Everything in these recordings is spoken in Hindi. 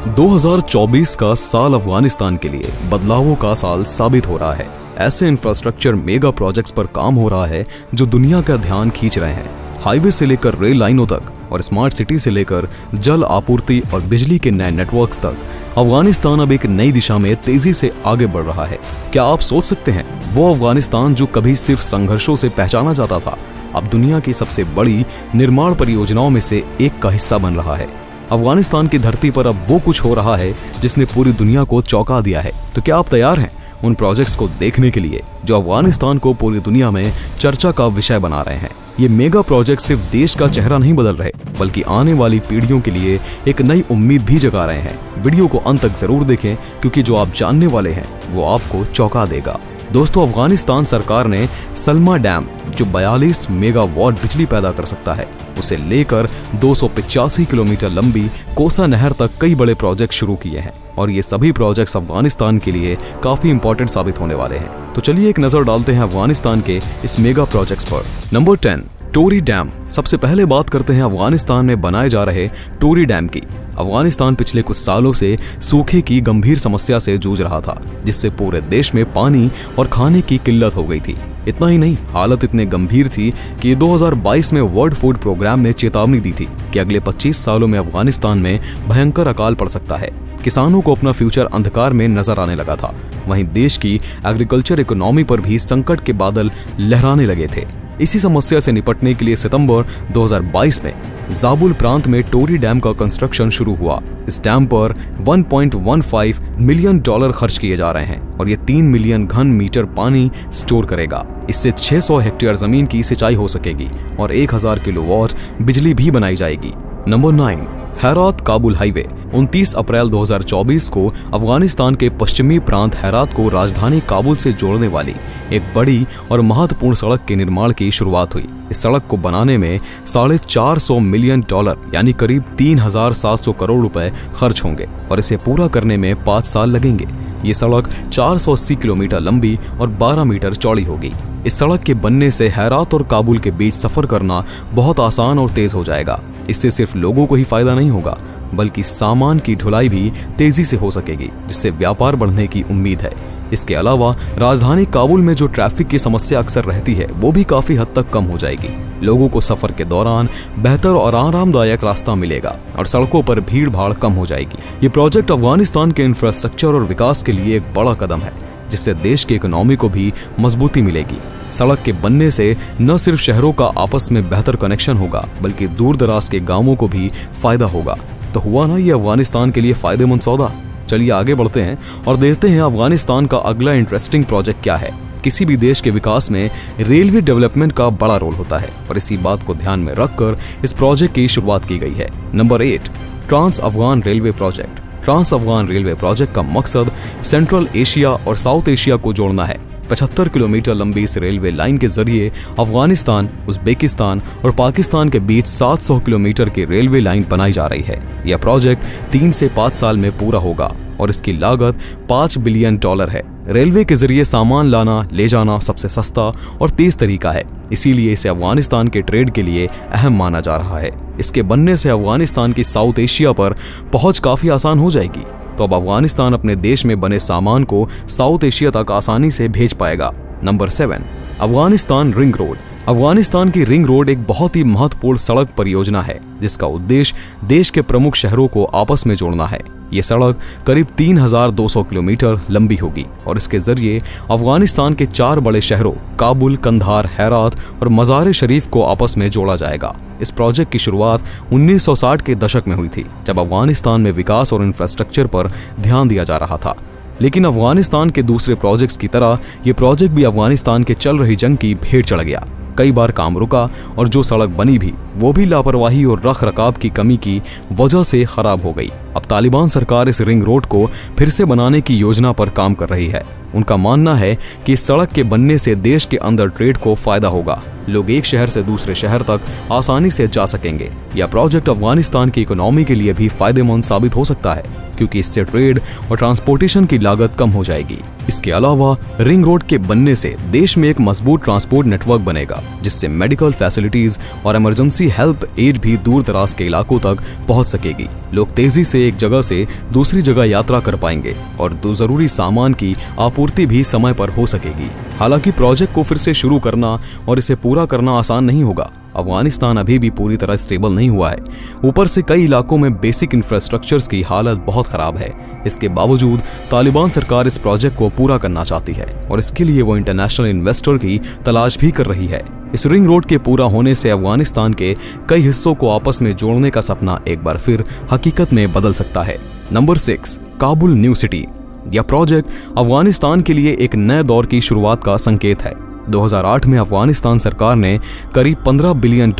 2024 का साल अफगानिस्तान के लिए बदलावों का साल साबित हो रहा है। ऐसे इंफ्रास्ट्रक्चर मेगा प्रोजेक्ट्स पर काम हो रहा है जो दुनिया का ध्यान खींच रहे हैं। हाईवे से लेकर रेल लाइनों तक और स्मार्ट सिटी से लेकर जल आपूर्ति और बिजली के नए नेटवर्क्स तक अफगानिस्तान अब एक नई दिशा में तेजी से आगे बढ़ रहा है। क्या आप सोच सकते हैं, वो अफगानिस्तान जो कभी सिर्फ संघर्षों से पहचाना जाता था, अब दुनिया की सबसे बड़ी निर्माण परियोजनाओं में से एक का हिस्सा बन रहा है। अफगानिस्तान की धरती पर अब वो कुछ हो रहा है जिसने पूरी दुनिया को चौंका दिया है। तो क्या आप तैयार हैं उन प्रोजेक्ट्स को देखने के लिए जो अफगानिस्तान को पूरी दुनिया में चर्चा का विषय बना रहे हैं? ये मेगा प्रोजेक्ट सिर्फ देश का चेहरा नहीं बदल रहे, बल्कि आने वाली पीढ़ियों के लिए एक नई उम्मीद भी जगा रहे हैं। वीडियो को अंत तक जरूर देखें, क्योंकि जो आप जानने वाले हैं वो आपको चौंका देगा। दोस्तों, अफगानिस्तान सरकार ने सलमा डैम, जो 42 मेगावाट बिजली पैदा कर सकता है, उसे लेकर 285 किलोमीटर लंबी कोसा नहर तक कई बड़े प्रोजेक्ट शुरू किए हैं और ये सभी प्रोजेक्ट्स अफगानिस्तान के लिए काफी इंपॉर्टेंट साबित होने वाले हैं। तो चलिए एक नजर डालते हैं अफगानिस्तान के इस मेगा प्रोजेक्ट्स पर। नंबर 10, टोरी डैम। सबसे पहले बात करते हैं अफगानिस्तान में बनाए जा रहे टोरी डैम की। अफगानिस्तान पिछले कुछ सालों से सूखे की गंभीर समस्या से जूझ रहा था, जिससे पूरे देश में पानी और खाने की किल्लत हो गई थी। इतना ही नहीं, हालत इतनी गंभीर थी कि 2022 में वर्ल्ड फूड प्रोग्राम ने चेतावनी दी थी कि अगले 25 सालों में अफगानिस्तान में भयंकर अकाल पड़ सकता है। किसानों को अपना फ्यूचर अंधकार में नजर आने लगा था। वहीं देश की एग्रीकल्चर इकोनॉमी पर भी संकट के बादल लहराने लगे थे। इसी समस्या से निपटने के लिए सितंबर 2022 में जाबुल प्रांत में टोरी डैम का कंस्ट्रक्शन शुरू हुआ। इस डैम पर $1.15 मिलियन खर्च किए जा रहे हैं और ये 3 मिलियन घन मीटर पानी स्टोर करेगा। इससे 600 हेक्टेयर जमीन की सिंचाई हो सकेगी और 1000 किलोवाट बिजली भी बनाई जाएगी। Number 9, Herat Kabul highway. 29 अप्रैल 2024 को अफगानिस्तान के पश्चिमी प्रांत हेरात को राजधानी काबुल से जोड़ने वाली एक बड़ी और महत्वपूर्ण सड़क के निर्माण की शुरुआत हुई। इस सड़क को बनाने में $450 मिलियन यानी करीब 3700 करोड़ रुपए खर्च होंगे और इसे पूरा करने में 5 साल लगेंगे। ये सड़क 480 किलोमीटर लंबी और 12 मीटर चौड़ी होगी। इस सड़क के बनने से हेरात और काबुल के बीच सफर करना बहुत आसान और तेज हो जाएगा। इससे सिर्फ लोगों को ही फायदा नहीं होगा, बल्कि सामान की ढुलाई भी तेजी से हो सकेगी, जिससे व्यापार बढ़ने की उम्मीद है। इसके अलावा राजधानी काबुल में जो ट्रैफिक की समस्या अक्सर रहती है, वो भी काफी हद तक कम हो जाएगी। लोगों को सफर के दौरान बेहतर और आरामदायक रास्ता मिलेगा और सड़कों पर भीड़ भाड़ कम हो जाएगी। ये प्रोजेक्ट अफगानिस्तान के इंफ्रास्ट्रक्चर और विकास के लिए एक बड़ा कदम है, जिससे देश की इकोनॉमी को भी मजबूती मिलेगी। सड़क के बनने से न सिर्फ शहरों का आपस में बेहतर कनेक्शन होगा, बल्कि दूर दराज के गांवों को भी फायदा होगा। तो हुआ ना ये अफगानिस्तान के लिए फायदेमंद सौदा। चलिए आगे बढ़ते हैं और देखते हैं अफगानिस्तान का अगला इंटरेस्टिंग प्रोजेक्ट क्या है। किसी भी देश के विकास में रेलवे डेवलपमेंट का बड़ा रोल होता है और इसी बात को ध्यान में रखकर इस प्रोजेक्ट की शुरुआत की गई है। Number 8, trans Afghan railway project. Trans Afghan railway project का मकसद सेंट्रल एशिया और साउथ एशिया को जोड़ना है। 75 किलोमीटर लंबी इस रेलवे लाइन के जरिए अफगानिस्तान, उज्बेकिस्तान और पाकिस्तान के बीच 700 किलोमीटर की रेलवे लाइन बनाई जा रही है। यह प्रोजेक्ट 3 से 5 साल में पूरा होगा और इसकी लागत $5 बिलियन है। रेलवे के जरिए सामान लाना ले जाना सबसे सस्ता और तेज तरीका है, इसीलिए इसे अफगानिस्तान के ट्रेड के लिए अहम माना जा रहा है। इसके बनने से अफगानिस्तान की साउथ एशिया पर पहुंच काफी आसान हो जाएगी। तो अब अफगानिस्तान अपने देश में बने सामान को साउथ एशिया तक आसानी से भेज पाएगा। Number 7, Afghanistan ring road. Afghanistan की रिंग रोड एक बहुत ही महत्वपूर्ण सड़क परियोजना है, जिसका उद्देश्य देश के प्रमुख शहरों को आपस में जोड़ना है। ये सड़क करीब 3200 किलोमीटर लंबी होगी और इसके जरिए अफगानिस्तान के 4 बड़े शहरों काबुल, कंधार, हेरात और मज़ार शरीफ को आपस में जोड़ा जाएगा। इस प्रोजेक्ट की शुरुआत 1960 के दशक में हुई थी, जब अफगानिस्तान में विकास और इंफ्रास्ट्रक्चर पर ध्यान दिया जा रहा था। लेकिन अफगानिस्तान के दूसरे प्रोजेक्ट्स की तरह ये प्रोजेक्ट भी अफगानिस्तान के चल रही जंग की भेंट चढ़ गया। कई बार काम रुका और जो सड़क बनी भी वो भी लापरवाही और रख रखाव की कमी की वजह से खराब हो गई। अब तालिबान सरकार इस रिंग रोड को फिर से बनाने की योजना पर काम कर रही है। उनका मानना है कि इस सड़क के बनने से देश के अंदर ट्रेड को फायदा होगा लोग एक शहर से दूसरे शहर तक आसानी से जा सकेंगे। यह प्रोजेक्ट अफगानिस्तान की इकोनॉमी के लिए भी फायदेमंद साबित हो सकता है, क्योंकि इससे ट्रेड और ट्रांसपोर्टेशन की लागत कम हो जाएगी। इसके अलावा रिंग रोड के बनने से देश में एक मजबूत ट्रांसपोर्ट नेटवर्क बनेगा, जिससे मेडिकल फैसिलिटीज और इमरजेंसी हेल्प एड भी दूर दराज के इलाकों तक पहुंच सकेगी। लोग तेजी से एक जगह से दूसरी जगह यात्रा कर पाएंगे और जरूरी सामान की आपूर्ति भी समय पर हो सकेगी। हालांकि प्रोजेक्ट को फिर से शुरू करना और इसे पूरा करना आसान नहीं होगा। अफगानिस्तान अभी भी पूरी तरह स्टेबल नहीं हुआ है। ऊपर से कई इलाकों में बेसिक इंफ्रास्ट्रक्चर्स की हालत बहुत खराब है। इसके बावजूद तालिबान सरकार इस प्रोजेक्ट को पूरा करना चाहती है और इसके लिए वो इंटरनेशनल इन्वेस्टर की तलाश भी कर रही है। इस रिंग रोड के पूरा होने से अफगानिस्तान के कई हिस्सों को आपस में जोड़ने का सपना एक बार फिर हकीकत में बदल सकता है। Number 6, Kabul new city. यह प्रोजेक्ट अफगानिस्तान के लिए एक नए दौर की शुरुआत का संकेत है। 2008 में अफगानिस्तान सरकार ने करीब $15 बिलियन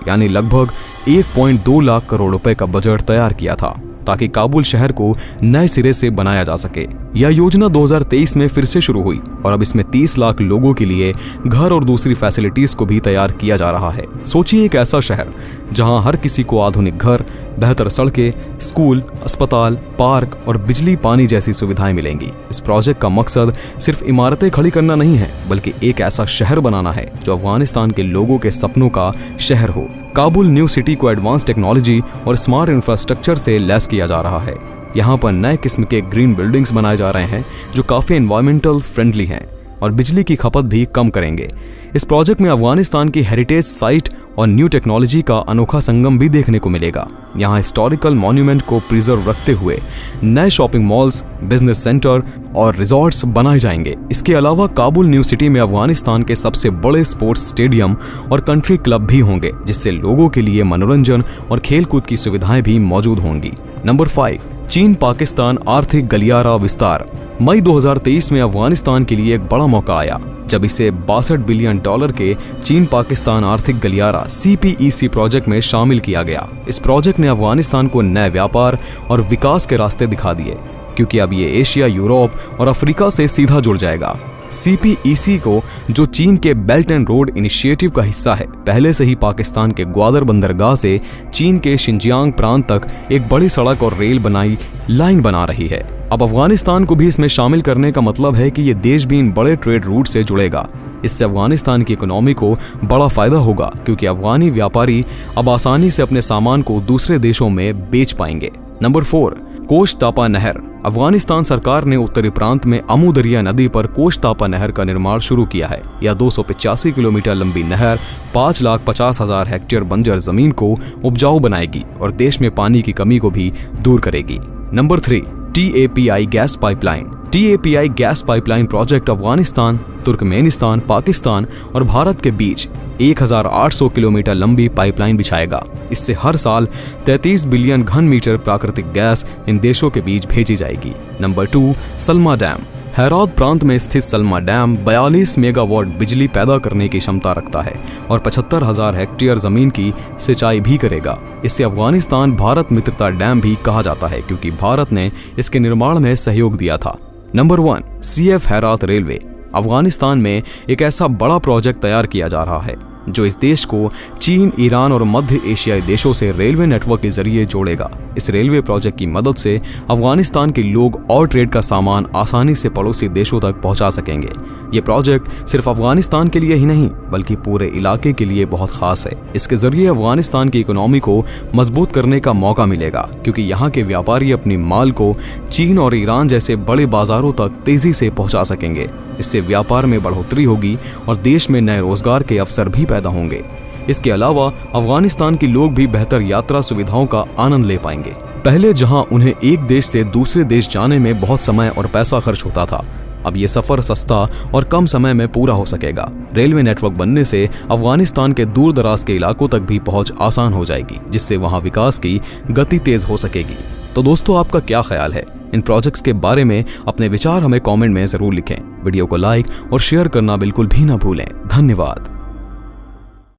यानी लगभग 1.2 लाख करोड़ रुपए का बजट तैयार किया था, ताकि काबुल शहर को नए सिरे से बनाया जा सके। यह योजना 2023 में फिर से शुरू हुई और अब इसमें 30 लाख लोगों के लिए घर और दूसरी फैसिलिटीज को भी तैयार किया जा रहा है। सोचिए एक ऐसा शहर जहां हर किसी को आधुनिक घर, बेहतर सड़कें, स्कूल, अस्पताल, पार्क और बिजली पानी जैसी सुविधाएं मिलेंगी। इस प्रोजेक्ट का मकसद सिर्फ इमारतें खड़ी करना नहीं है, बल्कि एक ऐसा शहर बनाना है जो अफगानिस्तान के लोगों के सपनों का शहर हो। काबुल न्यू सिटी को एडवांस टेक्नोलॉजी और स्मार्ट इंफ्रास्ट्रक्चर से लैस किया जा रहा है। यहाँ पर नए किस्म के ग्रीन बिल्डिंग्स बनाए जा रहे हैं जो काफी एनवायरमेंटल फ्रेंडली हैं और बिजली की खपत भी कम करेंगे। इस प्रोजेक्ट में अफगानिस्तान की हेरिटेज साइट और न्यू टेक्नोलॉजी का अनोखा संगम भी देखने को मिलेगा। यहाँ हिस्टोरिकल मॉन्यूमेंट को प्रिजर्व रखते हुए नए शॉपिंग मॉल्स, बिजनेस सेंटर और रिजॉर्ट्स बनाए जाएंगे। इसके अलावा काबुल न्यू सिटी में अफगानिस्तान के सबसे बड़े स्पोर्ट्स स्टेडियम और कंट्री क्लब भी होंगे, जिससे लोगों के लिए मनोरंजन और खेलकूद की सुविधाएं भी मौजूद होंगी। नंबर 5, चीन पाकिस्तान आर्थिक गलियारा विस्तार। मई 2023 में अफगानिस्तान के लिए एक बड़ा मौका आया, जब इसे $62 बिलियन के चीन पाकिस्तान आर्थिक गलियारा CPEC प्रोजेक्ट में शामिल किया गया। इस प्रोजेक्ट ने अफगानिस्तान को नए व्यापार और विकास के रास्ते दिखा दिए, क्योंकि अब ये एशिया, यूरोप और अफ्रीका से सीधा जुड़ जाएगा। CPEC को, जो चीन के बेल्ट एंड रोड इनिशिएटिव का हिस्सा है, पहले से ही पाकिस्तान के ग्वादर बंदरगाह से चीन के शिनजियांग प्रांत तक एक बड़ी सड़क और रेल बनाई लाइन बना रही है। अब अफगानिस्तान को भी इसमें शामिल करने का मतलब है कि ये देश भी इन बड़े ट्रेड रूट से जुड़ेगा। इससे अफगानिस्तान की इकोनॉमी को बड़ा फायदा होगा, क्योंकि अफगानी व्यापारी अब आसानी से अपने सामान को दूसरे देशों में बेच पाएंगे। नंबर 4, कोश तापा नहर। अफगानिस्तान सरकार ने उत्तरी प्रांत में अमू दरिया नदी पर कोश तापा नहर का निर्माण शुरू किया है। यह 285 किलोमीटर लंबी नहर 5,50,000 हेक्टेयर बंजर जमीन को उपजाऊ बनाएगी और देश में पानी की कमी को भी दूर करेगी। Number 3, TAPI gas pipeline. TAPI gas pipeline project Afghanistan, Turkmenistan, Pakistan और भारत के बीच 1,800 किलोमीटर लंबी पाइपलाइन बिछाएगा। इससे हर साल 33 बिलियन घन मीटर प्राकृतिक गैस इन देशों के बीच भेजी जाएगी। Number 2, Salma dam. हेरात प्रांत में स्थित सलमा डैम 42 मेगावाट बिजली पैदा करने की क्षमता रखता है और 75,000 हेक्टेयर जमीन की सिंचाई भी करेगा। इसे अफगानिस्तान भारत मित्रता डैम भी कहा जाता है, क्योंकि भारत ने इसके निर्माण में सहयोग दिया था। Number 1, CF Herat railway. Afghanistan में एक ऐसा बड़ा प्रोजेक्ट तैयार किया जा रहा है जो इस देश को चीन, ईरान और मध्य एशियाई देशों से रेलवे नेटवर्क के जरिए जोड़ेगा। इस रेलवे प्रोजेक्ट की मदद से अफगानिस्तान के लोग और ट्रेड का सामान आसानी से पड़ोसी देशों तक पहुंचा सकेंगे। ये प्रोजेक्ट सिर्फ अफगानिस्तान के लिए ही नहीं, बल्कि पूरे इलाके के लिए बहुत खास है। इसके जरिए अफगानिस्तान की इकोनॉमी को मजबूत करने का मौका मिलेगा, क्योंकि यहाँ के व्यापारी अपनी माल को चीन और ईरान जैसे बड़े बाजारों तक तेजी से पहुंचा सकेंगे। इससे व्यापार में बढ़ोतरी होगी और देश में नए रोजगार के अवसर भी पैदा होंगे। इसके अलावा अफगानिस्तान के लोग भी बेहतर यात्रा सुविधाओं का आनंद ले पाएंगे। पहले जहां उन्हें एक देश से दूसरे देश जाने में बहुत समय और पैसा खर्च होता था, अब ये सफर सस्ता और कम समय में पूरा हो सकेगा। रेलवे नेटवर्क बनने से अफगानिस्तान के दूर दराज के इलाकों तक भी पहुंच आसान हो जाएगी, जिससे वहां विकास की गति तेज हो सकेगी। तो दोस्तों, आपका क्या ख्याल है इन प्रोजेक्ट्स के बारे में? अपने विचार हमें कमेंट में जरूर लिखें। वीडियो को लाइक और शेयर करना बिल्कुल भी ना भूलें। धन्यवाद।